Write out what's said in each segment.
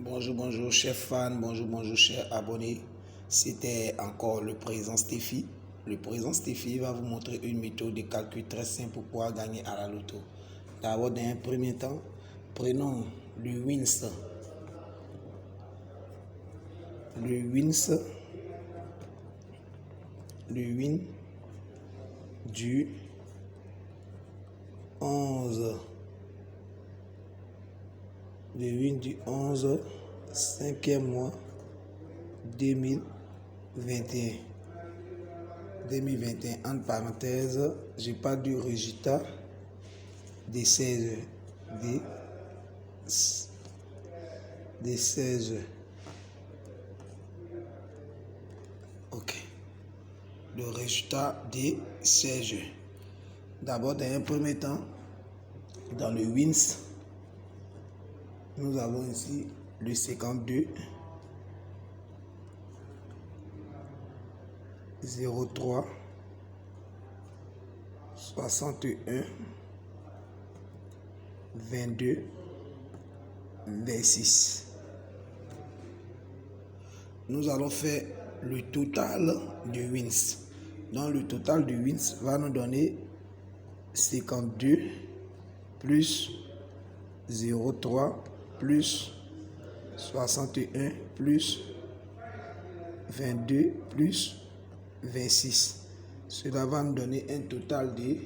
Bonjour, bonjour, chers fans, bonjour, chers abonnés. C'était encore le président Stéphie. Le président Stéphie va vous montrer une méthode de calcul très simple pour pouvoir gagner à la loto. D'abord, dans un premier temps, prenons le WINS. Le win du 11. Le win du 11, 5e mois 2021. 2021, entre parenthèses, j'ai pas du résultat des 16 des 16. Ok. Le résultat des 16. D'abord, dans un premier temps, dans le WINS, nous avons ici le 52 03 61 22 26. Nous allons faire le total du WINS. Donc le total du WINS va nous donner 52 plus 03 plus 61 plus 22 plus 26. Cela va nous donner un total de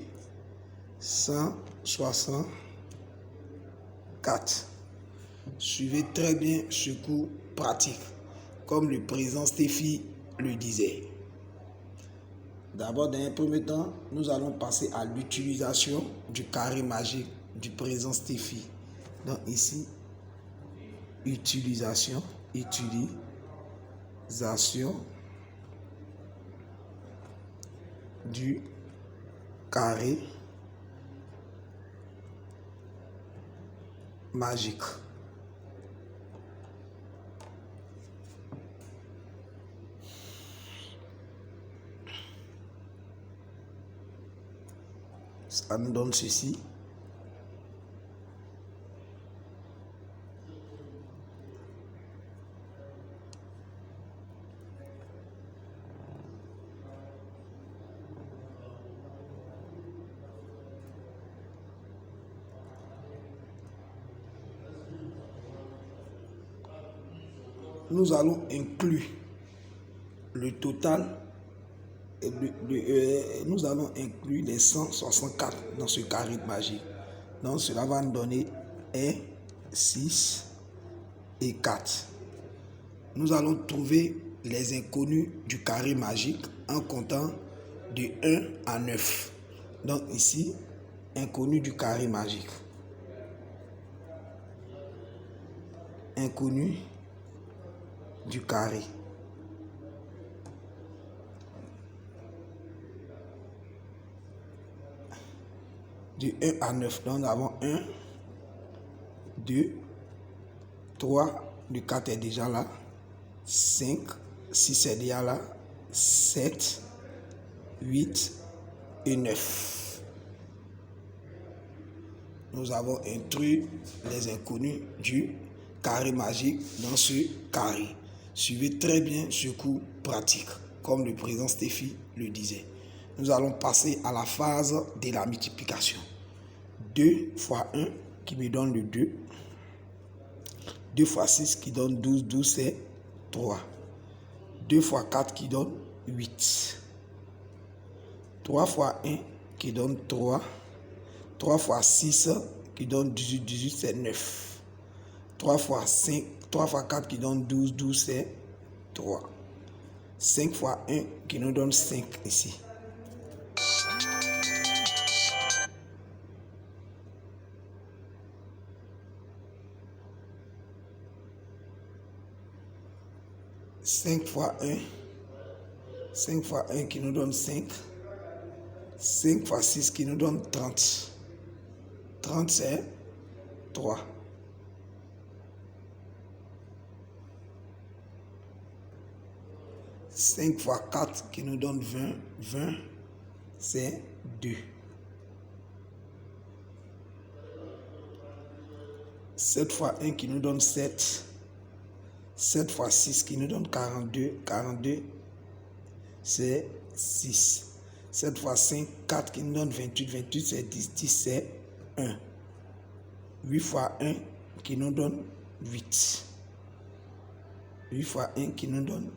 164. Suivez très bien ce cours pratique, comme le président Stéphie le disait. D'abord, dans un premier temps, nous allons passer à l'utilisation du carré magique du président Stéphie. Donc ici, utilisation du carré magique. Ça nous donne ceci. Nous allons inclure le total. Nous allons inclure les 164 dans ce carré magique. Donc cela va nous donner 1, 6 et 4. Nous allons trouver les inconnus du carré magique en comptant de 1 à 9. Donc ici, inconnu du carré magique. Inconnu du carré. De 1 à 9. Donc nous avons 1, 2, 3, le 4 est déjà là, 5, 6 est déjà là, 7, 8 et 9. Nous avons introduit les inconnus du carré magique dans ce carré. Suivez très bien ce cours pratique, comme le président Stéphie le disait. Nous allons passer à la phase de la multiplication. 2 fois 1 qui me donne le 2. 2 fois 6 qui donne 12. 12 c'est 3. 2 fois 4 qui donne 8. 3 fois 1 qui donne 3. 3 fois 6 qui donne 18. 18 c'est 9. 3 fois 5, 3 fois 4 qui donne 12. 12 c'est 3. 5 fois 1 qui nous donne 5 ici. Cinq fois 1 qui nous donne 5. 5 fois 6 qui nous donne 30. 30 c'est 3. 5 fois 4 qui nous donne 20. 20 c'est 2. 7 fois 1 qui nous donne 7. 7 fois 6 qui nous donne 42. 42, c'est 6. 7 fois 5, 4 qui nous donne 28. 28, c'est 10. 10, c'est 1. 8 fois 1 qui nous donne 8. 8 fois 1 qui nous donne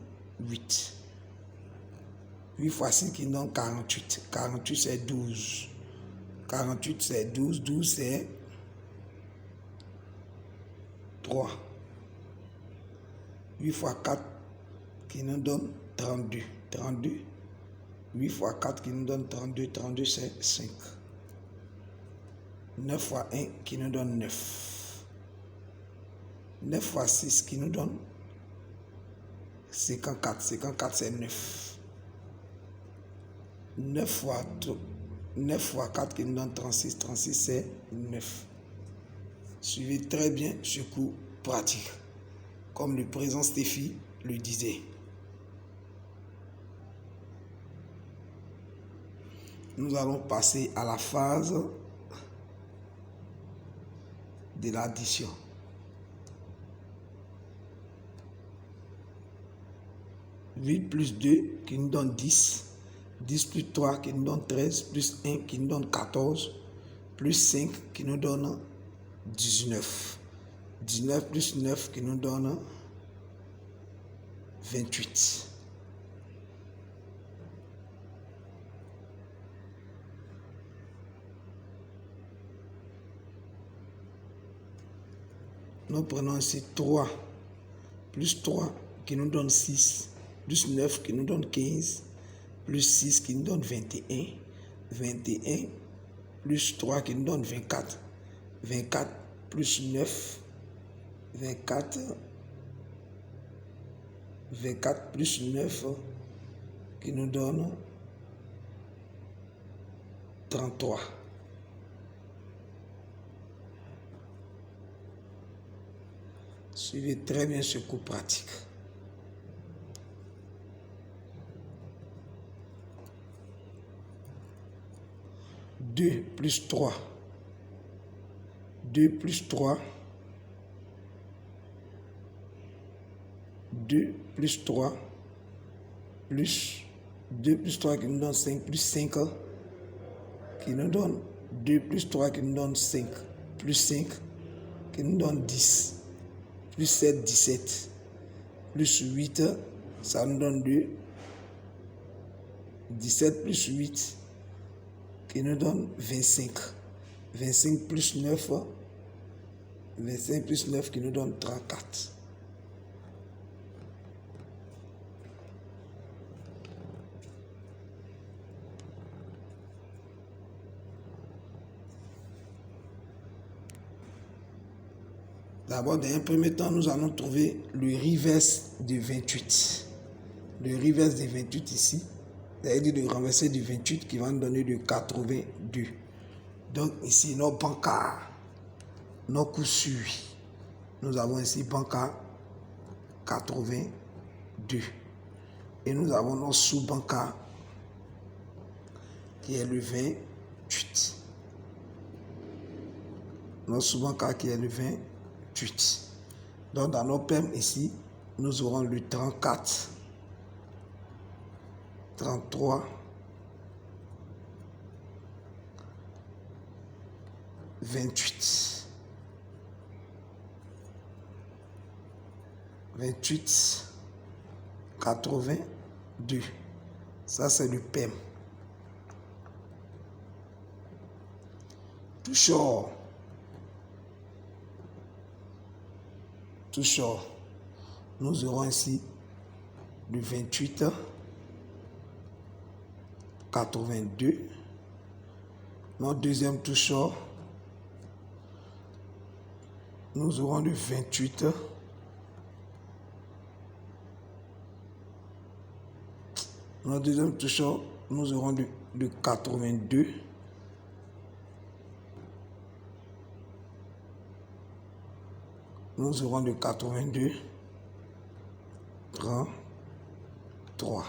8. 8 fois 6 qui nous donne 48. 48, c'est 12. 48, c'est 12. 12, c'est 3. 8 fois 4 qui nous donne 32. 32. 8 fois 4 qui nous donne 32. 32, c'est 5. 9 fois 1 qui nous donne 9. 9 fois 6 qui nous donne 54. 54, c'est 9. 9 fois 4 qui nous donne 36. 36, c'est 9. Suivez très bien ce cours pratique, comme le président Stéphie le disait. Nous allons passer à la phase de l'addition. Huit plus 2 qui nous donne 10. 10 plus 3 qui nous donne 13. Plus 1 qui nous donne 14. Plus 5 qui nous donne 19. 19 plus 9 qui nous donne 28. Nous prenons ici 3 plus 3 qui nous donne 6, plus 9 qui nous donne 15, plus 6 qui nous donne 21, 21 plus 3 qui nous donne 24, 24 plus 9, 24, 24 plus 9 qui nous donne 33. Suivez très bien ce cours pratique. Deux plus 3. 2 plus 3. 2 plus 3. Plus 2 plus 3 qui nous donne 5. Plus 5 qui nous donne 2 plus 3 qui nous donne 5. Plus 5 qui nous donne 10. Plus 7, 17. Plus 8, ça nous donne 2. 17 plus 8, qui nous donne 25. 25 plus 9, 25 plus 9 qui nous donne 34. D'abord, dans un premier temps, nous allons trouver le reverse de 28. Le reverse de 28 ici, c'est-à-dire le renversé de 28 qui va nous donner de 82. Donc ici, nos bancards, nos coups suivis. Nous avons ici bancaire 82. Et nous avons nos sous-bancards qui est le 28. Notre sous-bancaire qui est le 28. Donc dans nos PEM ici, nous aurons le 34, 33, 28, 28, 82. Ça c'est le PEM. Toujours, nous aurons ici le 28, 82. Notre deuxième toujours, nous aurons le 28, notre deuxième toujours, nous aurons le 82. Nous aurons le 82, 33.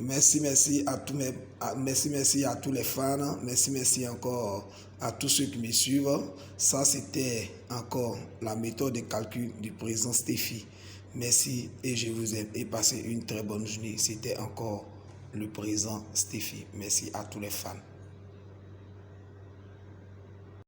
Merci à merci à tous les fans. Merci encore à tous ceux qui me suivent. Ça, c'était encore la méthode de calcul du président Steffi. Merci et je vous aime et passez une très bonne journée. C'était encore le président Steffi. Merci à tous les fans.